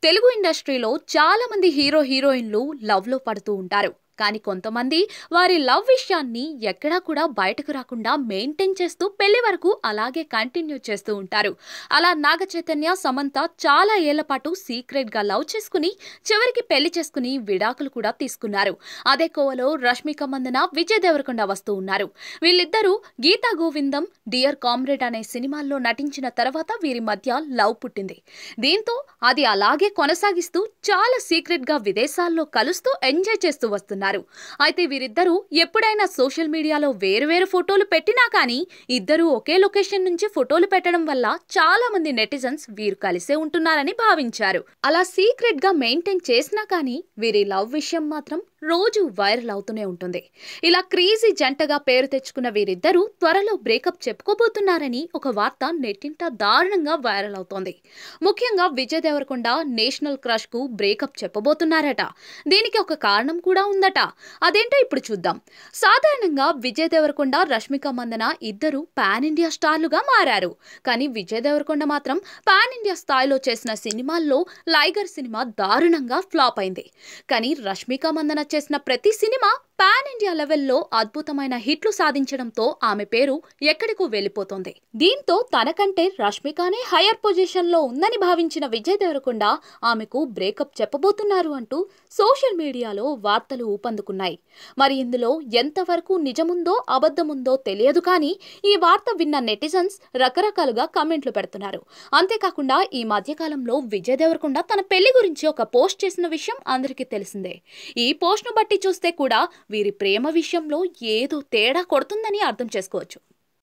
తెలుగు ఇండస్ట్రీలో చాలా మంది హీరోయిన్లు లవ్ లో పడుతూ ఉంటారు. కానీ కొంతమంది వారి లవ్ విషయాన్ని ఎక్కడా కూడా బయటకు రాకుండా మెయింటైన్ చేస్తూ పెళ్లి వరకు అలాగే కంటిన్యూ చేస్తూ ఉంటారు. అలా నాగ చైతన్య, సమంత చాలా ఏళ్ల పాటు సీక్రెట్ గా లవ్ చేసుకుని చివరికి పెళ్లి చేసుకుని విడాకులు కూడా తీసుకున్నారు. అదే కోవలో రష్మిక మందన, విజయ్ దేవరకొండ వస్తూ ఉన్నారు. వీళ్ళిద్దరూ గీతా గోవిందం, డియర్ కామ్రేడ్ అనే సినిమాల్లో నటించిన తర్వాత వీరి మధ్య లవ్ పుట్టింది. దీంతో అది అలాగే కొనసాగిస్తూ చాలా సీక్రెట్ గా విదేశాల్లో కలుస్తూ ఎంజాయ్ చేస్తూ వస్తున్నారు. అయితే వీరిద్దరూ ఎప్పుడైనా సోషల్ మీడియాలో వేరువేరు ఫోటోలు పెట్టినా కానీ ఇద్దరూ ఒకే లొకేషన్ నుంచి ఫోటోలు పెట్టడం వల్ల చాలా మంది నెటిజన్స్ వీరు కలిసే ఉంటున్నారని భావించారు. అలా సీక్రెట్ గా మెయింటైన్ చేసినా కానీ వీరి లవ్ విషయం మాత్రం రోజు వైరల్ అవుతూనే ఉంటుంది. ఇలా క్రేజీ జంటగా పేరు తెచ్చుకున్న వీరిద్దరూ త్వరలో బ్రేకప్ చెప్పుకోబోతున్నారని ఒక వార్త నెట్టింట దారుణంగా వైరల్ అవుతోంది. ముఖ్యంగా విజయ్ దేవరకొండ నేషనల్ క్రష్ కు బ్రేకప్ చెప్పబోతున్నారట. దీనికి ఒక కారణం కూడా ఉందట. అదేంటో ఇప్పుడు చూద్దాం. సాధారణంగా విజయ్ దేవరకొండ, రష్మిక మందన ఇద్దరు పాన్ ఇండియా స్టార్లుగా మారారు. కానీ విజయ్ దేవరకొండ మాత్రం పాన్ ఇండియా స్థాయిలో చేసిన సినిమాల్లో లైగర్ సినిమా దారుణంగా ఫ్లాప్ అయింది. కానీ రష్మిక మందన చేసిన ప్రతి సినిమా పాన్ ఇండియా లెవెల్లో అద్భుతమైన హిట్లు సాధించడంతో ఆమె పేరు ఎక్కడికో వెళ్లిపోతోంది. దీంతో తనకంటే రష్మికనే హైయర్ పొజిషన్ లో ఉందని భావించిన విజయ్ దేవరకొండ ఆమెకు బ్రేకప్ చెప్పబోతున్నారు అంటూ సోషల్ మీడియాలో వార్తలు ఊపందుకున్నాయి. మరి ఇందులో ఎంతవరకు నిజముందో అబద్ధముందో తెలియదు కానీ ఈ వార్త విన్న నెటిజన్స్ రకరకాలుగా కామెంట్లు పెడుతున్నారు. అంతేకాకుండా ఈ మధ్యకాలంలో విజయ్ దేవరకొండ తన పెళ్లి గురించి ఒక పోస్ట్ చేసిన విషయం అందరికీ తెలిసిందే. ఈ పోస్ట్ ను బట్టి చూస్తే కూడా వీరి ప్రేమ విషయంలో ఏదో తేడా కొడుతుందని అర్థం చేసుకోవచ్చు.